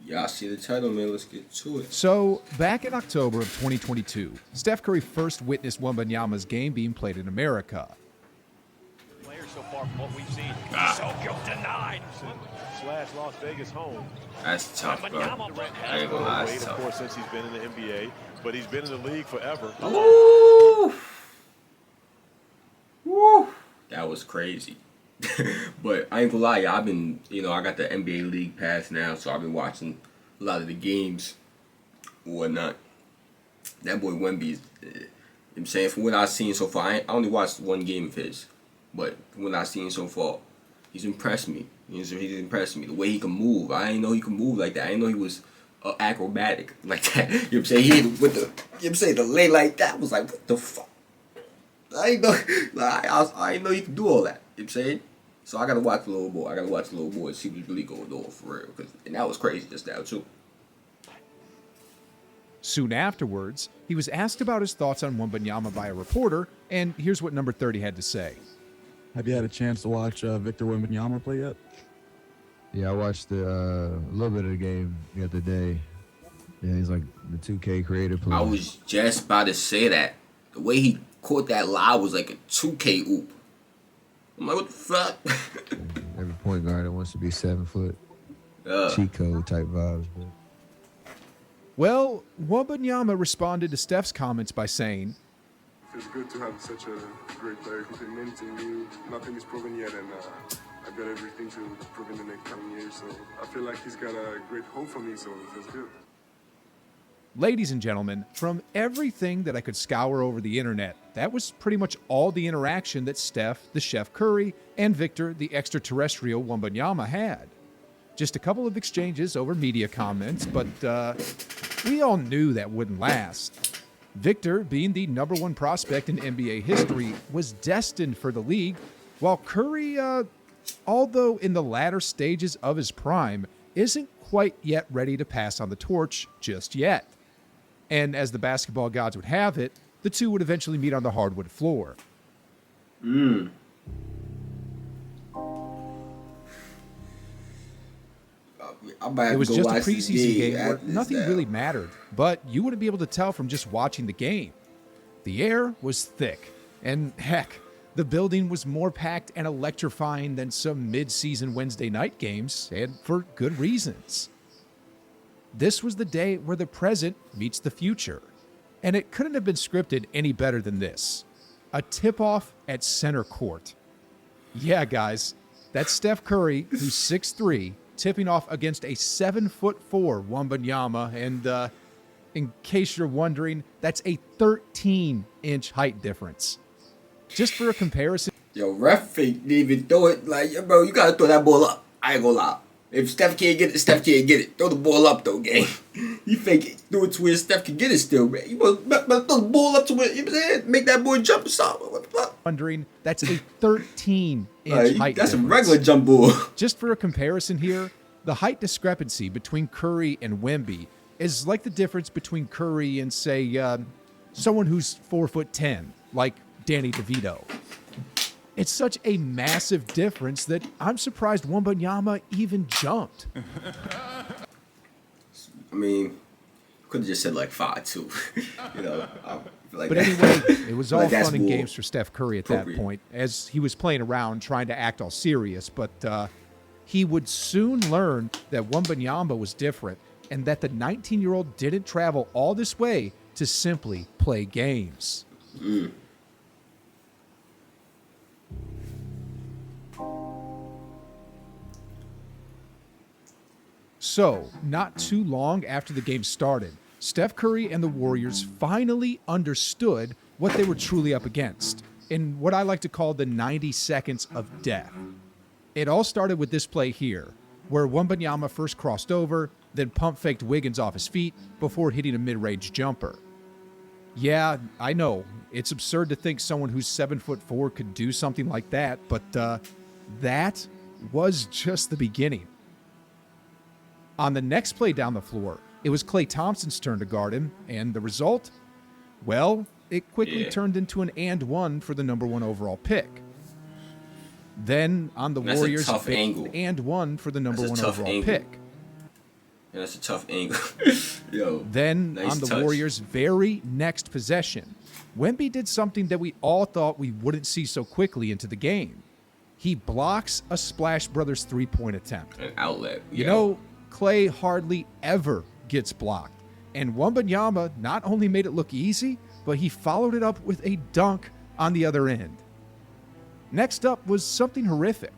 Y'all see the title, man. Let's get to it. So, back in October of 2022, Steph Curry first witnessed Wembanyama's game being played in America. Players so far from what we've seen. Tokyo denied. Slash Las Vegas home. That's tough, bro. I ain't gonna lie, it's Of tough. course, since he's been in the NBA, but he's been in the league forever. Ooh. Woo. That was crazy. But I ain't gonna lie, y'all. I've been, I got the NBA League Pass now, so I've been watching a lot of the games or whatnot. That boy Wemby, I'm saying, from what I've seen so far, I only watched one game of his, but from what I've seen so far, he's impressed me. He's impressed me. The way he can move, I didn't know he could move like that. I didn't know he was acrobatic like that. You know what I'm saying? He hit with the, you know what I'm saying, the lay like that. I was like, what the fuck? I didn't know, I didn't know he could do all that. You know what I'm saying? So I gotta watch the little boy. I gotta watch the little boy and see what's really going on for real. And that was crazy just now too. Soon afterwards, he was asked about his thoughts on Wembanyama by a reporter, and here's what number 30 had to say. Have you had a chance to watch Victor Wembanyama play yet? Yeah, I watched a little bit of the game the other day. Yeah, he's like the 2K creator player. I was just about to say that. The way he caught that lob was like a 2K oop. I'm like, what the fuck? Every point guard that wants to be 7 foot. Cheat code type vibes, bro. Well, Wembanyama responded to Steph's comments by saying, It's good to have such a great player who's inventing new. Nothing is proven yet, and I've got everything to prove in the next coming years. So I feel like he's got a great hope for me, so that's good. ladies and gentlemen, from everything that I could scour over the internet, that was pretty much all the interaction that Steph, the Chef Curry, and Victor, the extraterrestrial Wembanyama had. Just a couple of exchanges over media comments, but we all knew that wouldn't last. Victor, being the number one prospect in NBA history, was destined for the league, while Curry, although in the latter stages of his prime, isn't quite yet ready to pass on the torch just yet. And as the basketball gods would have it, the two would eventually meet on the hardwood floor. It was just a preseason game where nothing really mattered, but you wouldn't be able to tell from just watching the game. The air was thick, and heck, the building was more packed and electrifying than some mid-season Wednesday night games, and for good reasons. This was the day where the present meets the future, and it couldn't have been scripted any better than this. A tip-off at center court. Yeah, guys, that's Steph Curry, who's 6'3", tipping off against a 7'4" Wembanyama, and in case you're wondering, that's a 13-inch height difference. Just for a comparison, Yo, ref didn't even throw it. Like, bro, you gotta throw that ball up. I ain't gonna lie. If Steph can't get it, Steph can't get it. Throw the ball up, though, gang. You fake it. Throw it to where Steph can get it still, man. You better throw the ball up to where, you know what I'm saying? Make that boy jump or something. What the fuck? wondering, that's a 13-inch height That's difference. a regular jump ball. Just for a comparison here, the height discrepancy between Curry and Wemby is like the difference between Curry and, say, someone who's 4'10", like Danny DeVito. It's such a massive difference that I'm surprised Wembanyama even jumped. I mean, could have just said like 5'2". You know, I feel like But that- anyway, it was all like that's fun and more games for Steph Curry at that appropriate. point, as he was playing around trying to act all serious. But he would soon learn that Wembanyama was different and that the 19-year-old didn't travel all this way to simply play games. So, not too long after the game started, Steph Curry and the Warriors finally understood what they were truly up against, in what I like to call the 90 seconds of death. It all started with this play here, where Wembanyama first crossed over, then pump faked Wiggins off his feet before hitting a mid-range jumper. Yeah, I know, it's absurd to think someone who's 7'4" could do something like that, but that was just the beginning. On the next play down the floor, it was Klay Thompson's turn to guard him, and the result? Well, it quickly turned into an and one for the number one overall pick. Then on the That's a Warriors, tough angle. and one for the number That's a one tough overall angle. pick. Yeah, that's a tough angle. Yo. Then, nice on the touch. Warriors' very next possession, Wemby did something that we all thought we wouldn't see so quickly into the game. He blocks a Splash Brothers three-point attempt. An outlet. You know, Clay hardly ever gets blocked. And Wembanyama not only made it look easy, but he followed it up with a dunk on the other end. Next up was something horrific.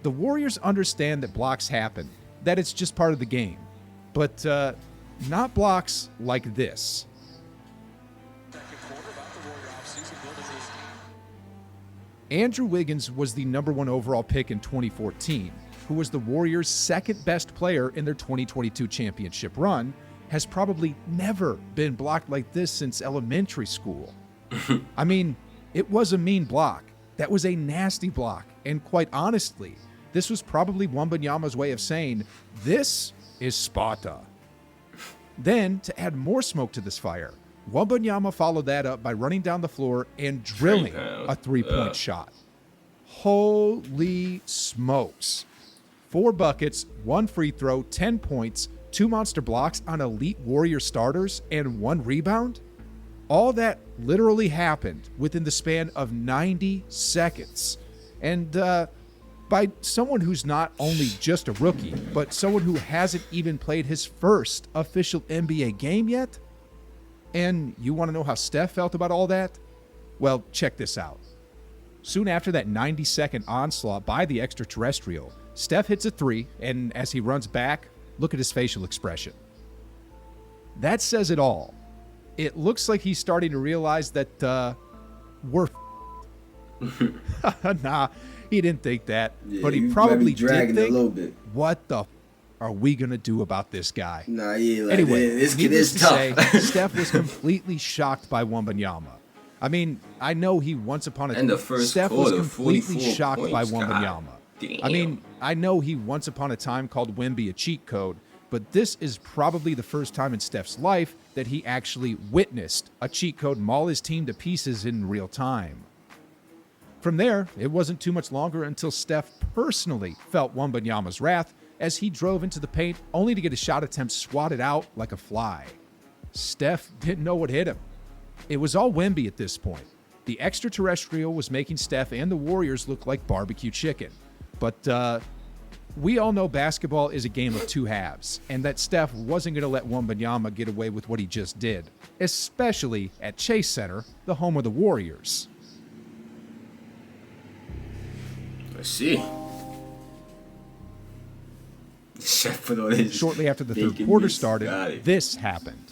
The Warriors understand that blocks happen, that it's just part of the game. But not blocks like this. Andrew Wiggins was the #1 overall pick in 2014, who was the Warriors' second best player in their 2022 championship run, has probably never been blocked like this since elementary school. I mean, it was a mean block. That was a nasty block. And quite honestly, this was probably Wembanyama's way of saying, this is Sparta. Then, to add more smoke to this fire, Wembanyama followed that up by running down the floor and drilling a three-point shot. Holy smokes. 4 buckets, 1 free throw, 10 points, 2 monster blocks on elite Warrior starters, and 1 rebound? All that literally happened within the span of 90 seconds. And by someone who's not only just a rookie, but someone who hasn't even played his first official NBA game yet? And you want to know how Steph felt about all that? Well, check this out. Soon after that 90-second onslaught by the extraterrestrial, Steph hits a 3, and as he runs back, look at his facial expression. That says it all. It looks like he's starting to realize that we're Nah, he didn't think that, but he probably did think, a little bit. What the are we going to do about this guy? Nah, yeah, like, anyway, this kid is to tough. say, Steph was completely shocked by Wembanyama. I mean, I know he once upon a time. In the first Steph quarter, was completely 44 shocked by points. Wembanyama. Damn. I mean, I know he once upon a time called Wemby a cheat code, but this is probably the first time in Steph's life that he actually witnessed a cheat code maul his team to pieces in real time. From there, it wasn't too much longer until Steph personally felt Wembanyama's wrath as he drove into the paint only to get a shot attempt swatted out like a fly. Steph didn't know what hit him. It was all Wemby at this point. The extraterrestrial was making Steph and the Warriors look like barbecue chicken. But we all know basketball is a game of 2 halves, and that Steph wasn't going to let Wembanyama get away with what he just did, especially at Chase Center, the home of the Warriors. Let's see. Chef put on his Shortly after the third bacon quarter mix. started, this happened.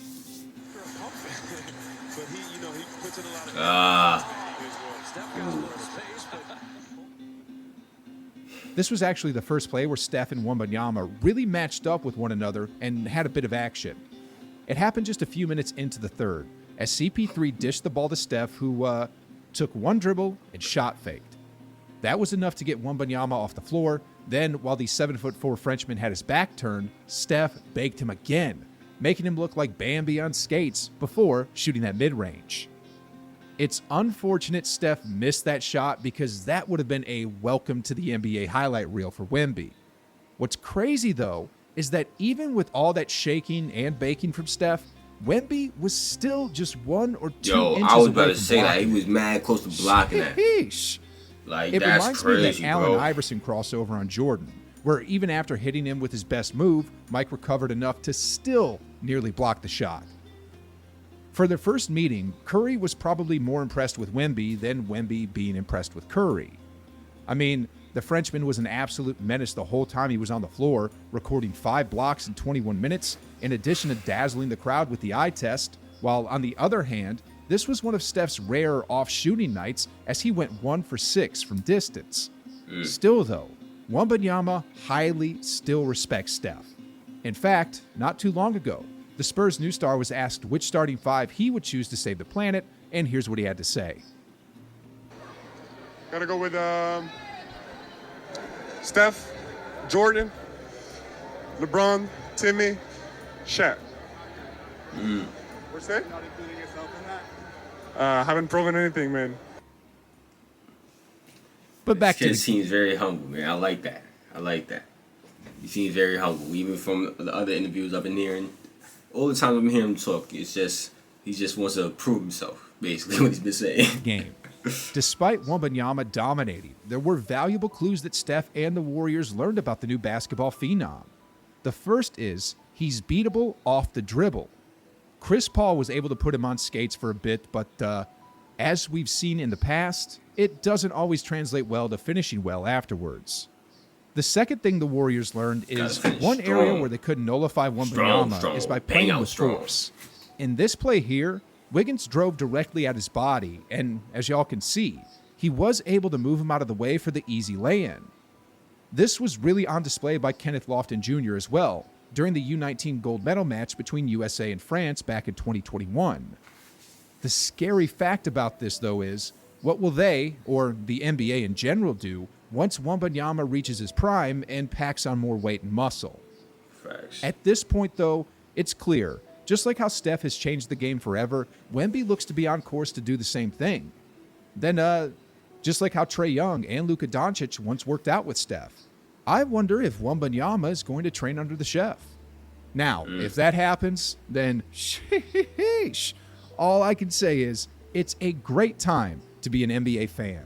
This was actually the first play where Steph and Wembanyama really matched up with one another and had a bit of action. It happened just a few minutes into the third, as CP3 dished the ball to Steph, who took 1 dribble and shot faked. That was enough to get Wembanyama off the floor. Then, while the 7'4" Frenchman had his back turned, Steph baked him again, making him look like Bambi on skates before shooting that mid-range. It's unfortunate Steph missed that shot because that would have been a welcome to the NBA highlight reel for Wemby. What's crazy, though, is that even with all that shaking and baking from Steph, Wemby was still just 1 or 2 inches away. I was about to from say that. blocking He was mad close to blocking that. Sheesh. Like, It that's reminds crazy, me of that Allen bro. Iverson crossover on Jordan, where even after hitting him with his best move, Mike recovered enough to still nearly block the shot. For their first meeting, Curry was probably more impressed with Wemby than Wemby being impressed with Curry. I mean, the Frenchman was an absolute menace the whole time he was on the floor, recording 5 blocks in 21 minutes, in addition to dazzling the crowd with the eye test, while on the other hand, this was one of Steph's rare off-shooting nights as he went 1 for 6 from distance. Still, though, Wembanyama highly still respects Steph. In fact, not too long ago, the Spurs' new star was asked which starting 5 he would choose to save the planet, and here's what he had to say. Gotta go with Steph, Jordan, LeBron, Timmy, Shaq. What's that? Not including yourself in that? Haven't proven anything, man. But back to Kid the seems very humble, man. I like that. He seems very humble. Even from the other interviews I've been hearing, all the time I'm hearing him talk, it's just he just wants to prove himself. Basically, what he's been saying. Game. Despite Wembanyama dominating, there were valuable clues that Steph and the Warriors learned about the new basketball phenom. The first is he's beatable off the dribble. Chris Paul was able to put him on skates for a bit, but as we've seen in the past, it doesn't always translate well to finishing well afterwards. The second thing the Warriors learned is one area where they could nullify Wembanyama is by playing with force. In this play here, Wiggins drove directly at his body, and as y'all can see, he was able to move him out of the way for the easy lay-in. This was really on display by Kenneth Lofton Jr. as well, during the U19 gold medal match between USA and France back in 2021. The scary fact about this, though, is what will they, or the NBA in general, do once Wembanyama reaches his prime and packs on more weight and muscle? Facts. At this point, though, it's clear. Just like how Steph has changed the game forever, Wemby looks to be on course to do the same thing. Then, just like how Trae Young and Luka Doncic once worked out with Steph, I wonder if Wembanyama is going to train under the chef. Now, if that happens, then sheesh. All I can say is it's a great time to be an NBA fan.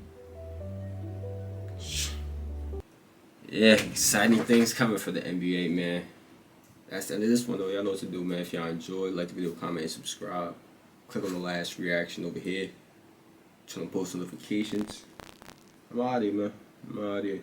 Yeah, exciting things coming for the NBA, man. That's the end of this one, though. Y'all know what to do, man. If y'all enjoyed, like the video, comment, and subscribe. Click on the last reaction over here. Turn on post notifications. I'm out of here, man. I'm out of here.